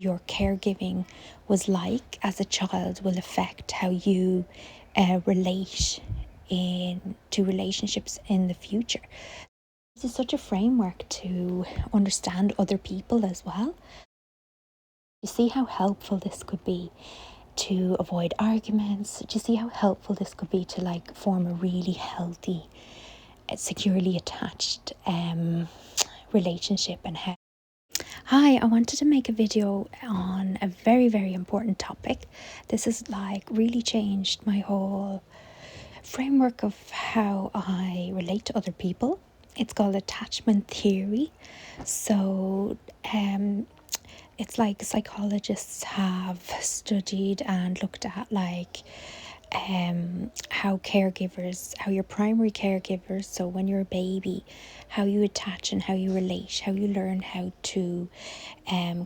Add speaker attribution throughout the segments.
Speaker 1: your caregiving was like as a child will affect how you relate to relationships in the future. This is such a framework to understand other people as well. You see how helpful this could be to avoid arguments? Do you see how helpful this could be to form a really healthy, securely attached relationship? And how Hi, I wanted to make a video on a very, very important topic. This has really changed my whole framework of how I relate to other people. It's called attachment theory. So, it's like psychologists have studied and looked at how your primary caregivers, so when you're a baby, how you attach and how you relate, how you learn how to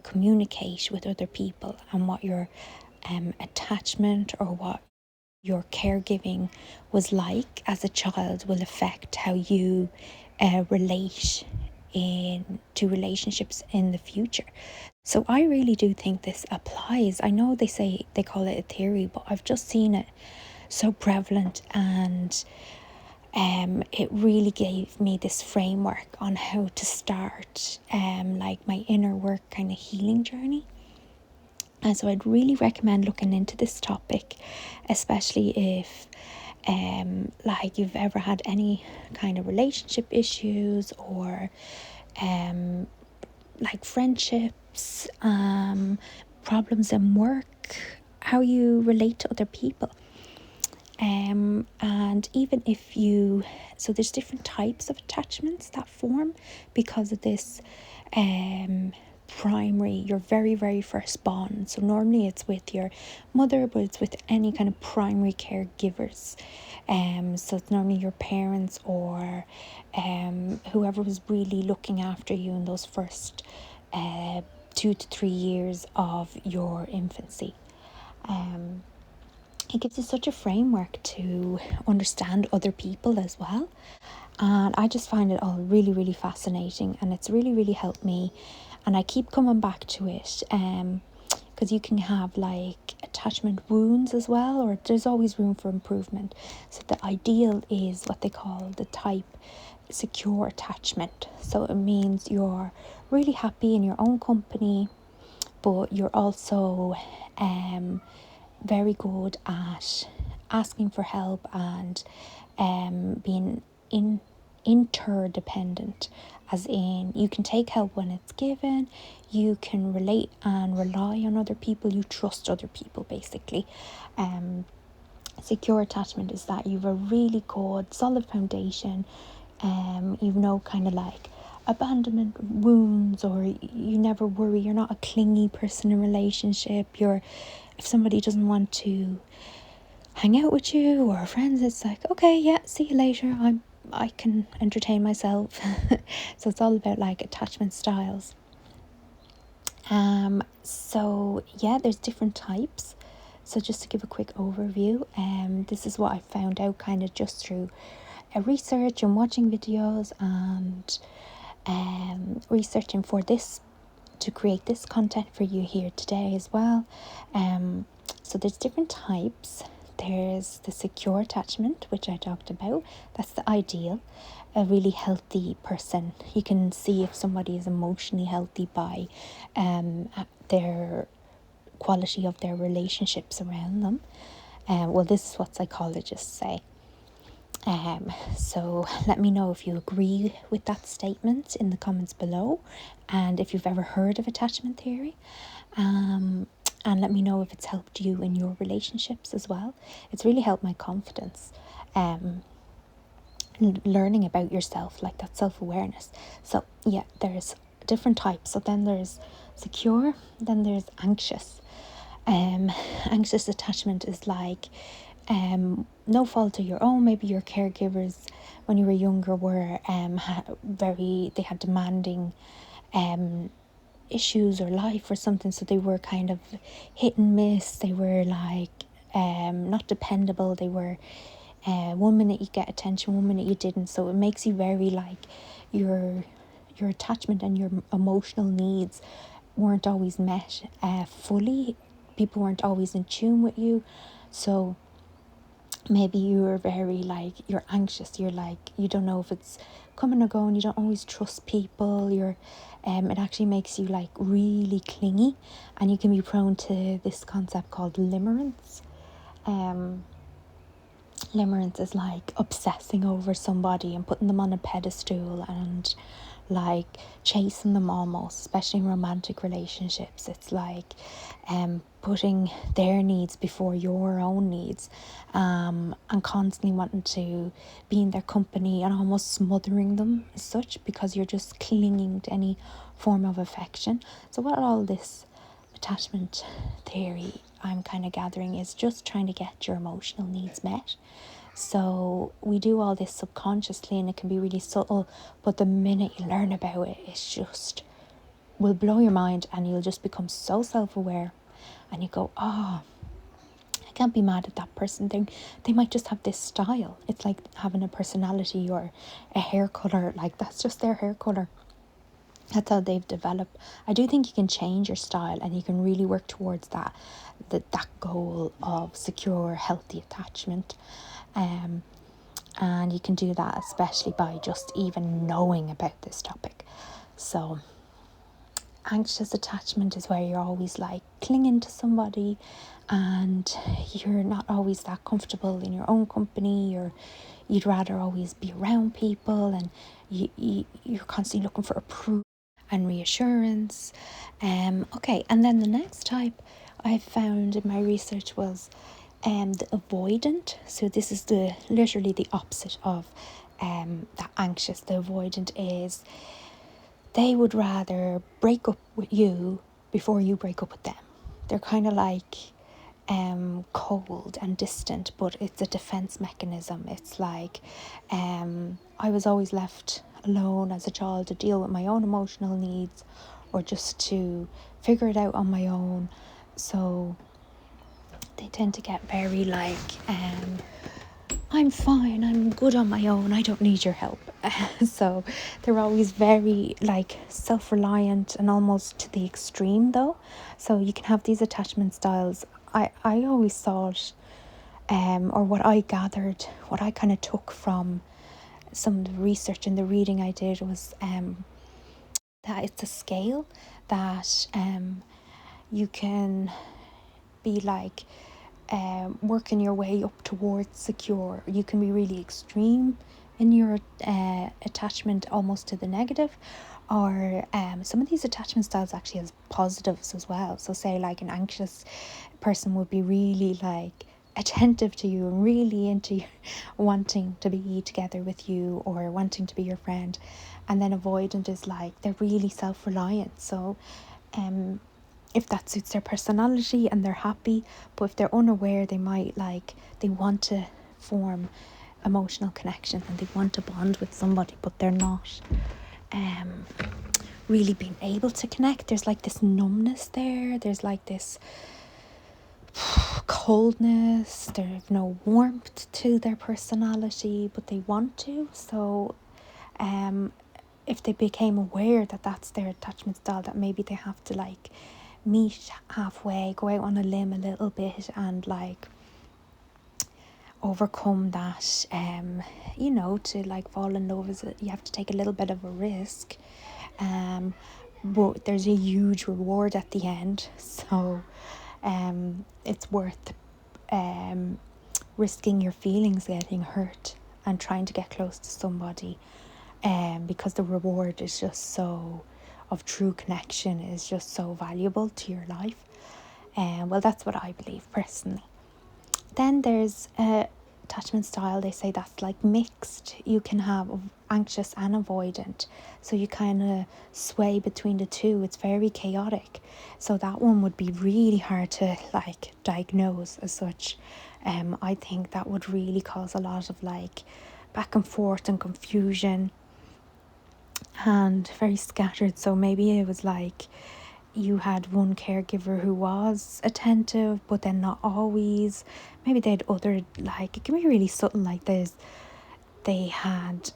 Speaker 1: communicate with other people, and what your attachment or what your caregiving was like as a child will affect how you relate to relationships in the future. So I really do think this applies. I know they call it a theory, but I've just seen it so prevalent, and it really gave me this framework on how to start my inner work kind of healing journey. And so I'd really recommend looking into this topic, especially if you've ever had any kind of relationship issues or friendships, problems in work, how you relate to other people. And even if so there's different types of attachments that form because of this your very, very first bond. So normally it's with your mother, but it's with any kind of primary caregivers. So it's normally your parents or whoever was really looking after you in those first 2 to 3 years of your infancy. It gives you such a framework to understand other people as well. And I just find it all really, really fascinating, and it's really, really helped me. And I keep coming back to it because you can have attachment wounds as well, or there's always room for improvement. So the ideal is what they call the type secure attachment. So it means you're really happy in your own company, but you're also very good at asking for help and being interdependent, as in you can take help when it's given, you can relate and rely on other people, you trust other people basically. Secure attachment is that you've a really good solid foundation, you've no kind of abandonment wounds, or you never worry, you're not a clingy person in relationship. If somebody doesn't want to hang out with you or friends, it's okay, yeah, see you later, I can entertain myself. So it's all about attachment styles. So yeah, there's different types. So just to give a quick overview, this is what I found out kind of just through research and watching videos and researching for this, to create this content for you here today as well. So there's different types. There's the secure attachment, which I talked about. That's the ideal, a really healthy person. You can see if somebody is emotionally healthy by their quality of their relationships around them. Well, this is what psychologists say. So let me know if you agree with that statement in the comments below, and if you've ever heard of attachment theory. And let me know if it's helped you in your relationships as well. It's really helped my confidence, learning about yourself, that self-awareness. So yeah, there's different types. So then there's secure, then there's anxious. Anxious attachment is no fault of your own. Maybe your caregivers when you were younger were they had demanding issues or life or something, so they were kind of hit and miss. They were not dependable. They were 1 minute you get attention, 1 minute you didn't. So it makes you very your attachment and your emotional needs weren't always met fully. People weren't always in tune with you. So maybe you were very like, you're anxious, you're like, you don't know if it's coming or going, you don't always trust people, it actually makes you like really clingy, and you can be prone to this concept called limerence. Limerence is like obsessing over somebody and putting them on a pedestal and like chasing them almost, especially in romantic relationships. It's like putting their needs before your own needs, and constantly wanting to be in their company and almost smothering them as such, because you're just clinging to any form of affection. So what all this attachment theory I'm kind of gathering is just trying to get your emotional needs met. So we do all this subconsciously, and it can be really subtle, but the minute you learn about it, it's just will blow your mind, and you'll just become so self-aware, and you go, oh, I can't be mad at that person. They might just have this style. It's like having a personality or a hair colour. Like, that's just their hair colour. That's how they've developed. I do think you can change your style, and you can really work towards that goal of secure, healthy attachment. And you can do that especially by just even knowing about this topic. So anxious attachment is where you're always like clinging to somebody, and you're not always that comfortable in your own company, or you'd rather always be around people, and you're constantly looking for approval and reassurance. Okay, and then the next type I found in my research was the avoidant. So this is literally the opposite of the anxious. The avoidant is, they would rather break up with you before you break up with them. They're kind of like cold and distant, but it's a defense mechanism. It's like I was always left alone as a child to deal with my own emotional needs, or just to figure it out on my own. So they tend to get very like, I'm fine, I'm good on my own, I don't need your help. So they're always very like self-reliant, and almost to the extreme though. So you can have these attachment styles. I always thought, or what I gathered, what I kind of took from some of the research and the reading I did was that it's a scale that you can be like working your way up towards secure. You can be really extreme in your attachment, almost to the negative, or some of these attachment styles actually has positives as well. So say like an anxious person would be really like attentive to you and really into you, wanting to be together with you or wanting to be your friend. And then avoidant is like, they're really self-reliant. So if that suits their personality and they're happy, but if they're unaware, they might like, they want to form emotional connection and they want to bond with somebody, but they're not really being able to connect. There's like this numbness there, there's like this coldness, there's no warmth to their personality, but they want to. So if they became aware that that's their attachment style, that maybe they have to like meet halfway, go out on a limb a little bit, and like overcome that, to like fall in love, you have to take a little bit of a risk, but there's a huge reward at the end. So it's worth risking your feelings getting hurt and trying to get close to somebody, because the reward is just so, of true connection, is just so valuable to your life. Well, that's what I believe personally. Then there's attachment style, they say that's like mixed. You can have anxious and avoidant, so you kind of sway between the two. It's very chaotic, so that one would be really hard to like diagnose as such. I think that would really cause a lot of like back and forth and confusion, and very scattered. So maybe it was like you had one caregiver who was attentive, but then not always. Maybe they had other, like, it can be really subtle, like they had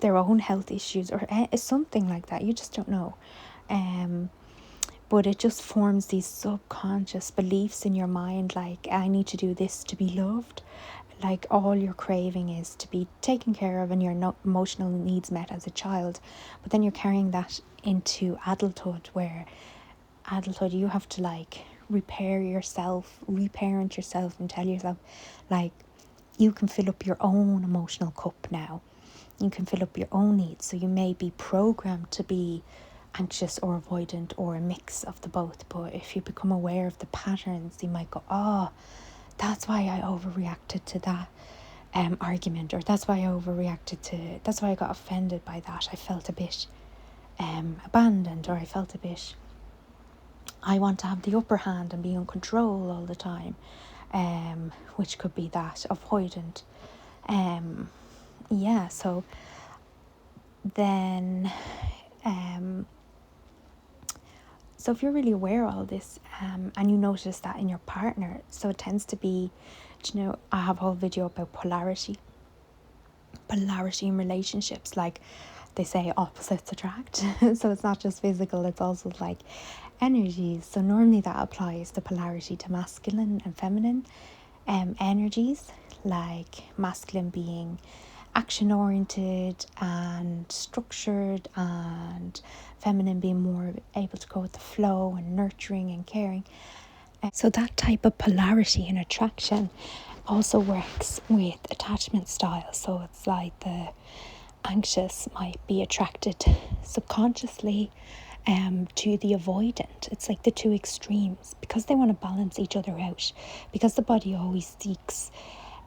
Speaker 1: their own health issues or something like that. You just don't know. but it just forms these subconscious beliefs in your mind, like, I need to do this to be loved. Like, all you're craving is to be taken care of and your emotional needs met as a child. But then you're carrying that into adulthood, where adulthood you have to like repair yourself, reparent yourself, and tell yourself, like, you can fill up your own emotional cup now. You can fill up your own needs. So you may be programmed to be anxious or avoidant, or a mix of the both. But if you become aware of the patterns, you might go, oh, that's why I overreacted to that argument, or that's why I got offended by that. I felt a bit abandoned, or I felt a bit, I want to have the upper hand and be in control all the time, which could be that avoidant. So then so if you're really aware of all this, and you notice that in your partner, so it tends to be, I have a whole video about polarity in relationships. Like they say, opposites attract. So it's not just physical, it's also like energies. So normally that applies the polarity to masculine and feminine energies, like masculine being action oriented and structured, and feminine being more able to go with the flow and nurturing and caring. So that type of polarity and attraction also works with attachment styles. So it's like the anxious might be attracted subconsciously to the avoidant. It's like the two extremes, because they want to balance each other out, because the body always seeks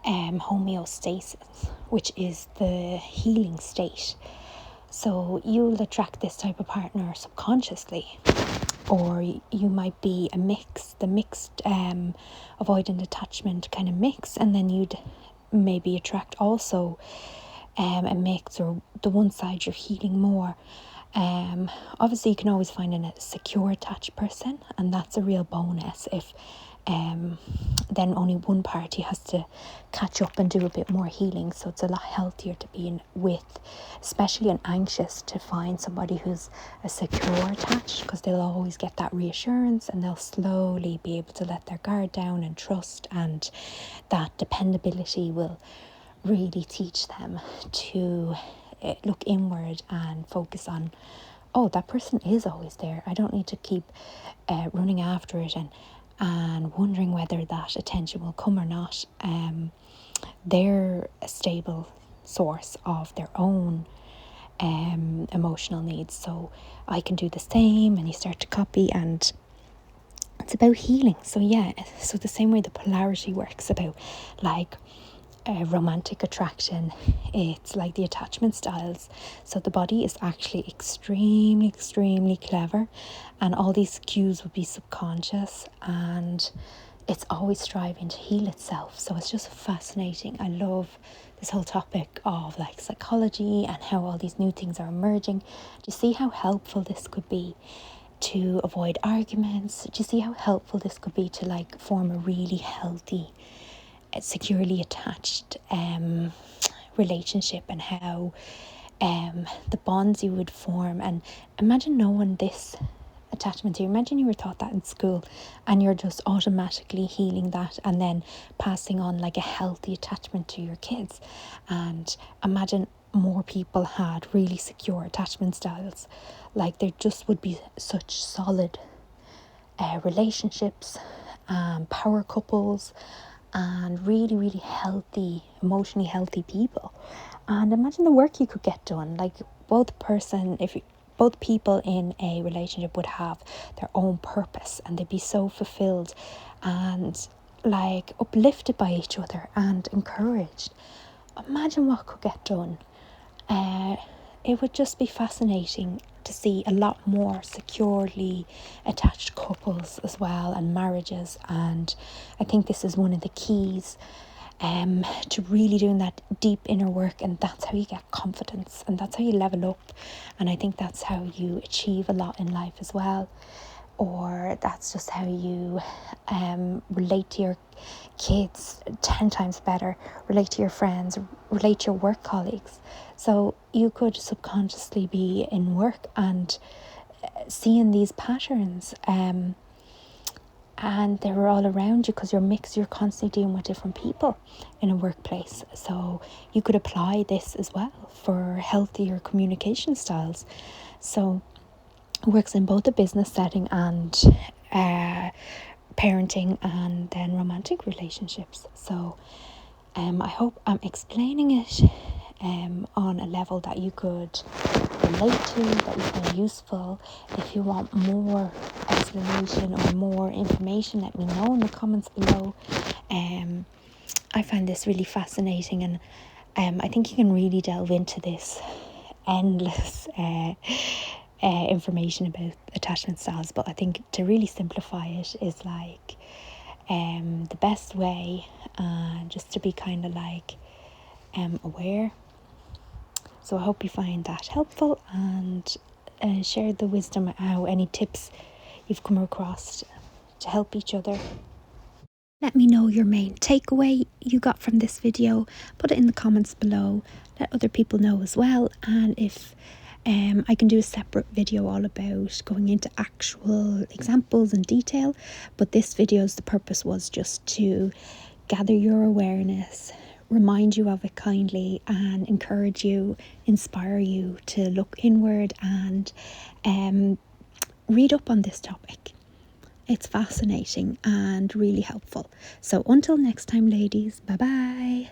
Speaker 1: homeostasis, which is the healing state. So you'll attract this type of partner subconsciously, or you might be the mixed avoidant attachment kind of mix, and then you'd maybe attract also a mix, or the one side you're healing more. Obviously you can always find a secure attached person, and that's a real bonus if then only one party has to catch up and do a bit more healing. So it's a lot healthier to be with, especially an anxious, to find somebody who's a secure attached, because they'll always get that reassurance, and they'll slowly be able to let their guard down and trust, and that dependability will really teach them to look inward and focus on, oh, that person is always there. I don't need to keep running after it and wondering whether that attention will come or not. They're a stable source of their own emotional needs, so I can do the same, and you start to copy, and it's about healing. So so the same way the polarity works about like romantic attraction, it's like the attachment styles. So the body is actually extremely clever, and all these cues would be subconscious, and it's always striving to heal itself. So it's just fascinating. I love this whole topic of like psychology and how all these new things are emerging. Do you see how helpful this could be to avoid arguments? Do you see how helpful this could be to like form a really healthy, securely attached relationship, and how the bonds you would form? And imagine knowing this attachment to you. Imagine you were taught that in school, and you're just automatically healing that and then passing on like a healthy attachment to your kids. And imagine more people had really secure attachment styles. Like there just would be such solid relationships, power couples, and really healthy, emotionally healthy people. And imagine the work you could get done. Like both people in a relationship would have their own purpose, and they'd be so fulfilled and like uplifted by each other and encouraged. Imagine what could get done. It would just be fascinating to see a lot more securely attached couples as well, and marriages. And I think this is one of the keys to really doing that deep inner work, and that's how you get confidence, and that's how you level up, and I think that's how you achieve a lot in life as well. Or that's just how you relate to your kids 10 times better, relate to your friends, relate to your work colleagues. So you could subconsciously be in work and seeing these patterns, and they're all around you because you're constantly dealing with different people in a workplace. So you could apply this as well for healthier communication styles. So it works in both a business setting and parenting and then romantic relationships. So I hope I'm explaining it on a level that you could relate to, that you find useful. If you want more explanation or more information, let me know in the comments below. I find this really fascinating, and I think you can really delve into this endless information about attachment styles, but I think to really simplify it is like the best way, just to be kind of like aware. So I hope you find that helpful, and share the wisdom, how any tips you've come across to help each other. Let me know your main takeaway you got from this video. Put it in the comments below. Let other people know as well. And if I can do a separate video all about going into actual examples and detail. But this video's the purpose was just to gather your awareness, remind you of it kindly, and encourage you, inspire you to look inward and read up on this topic. It's fascinating and really helpful. So until next time, ladies, bye bye.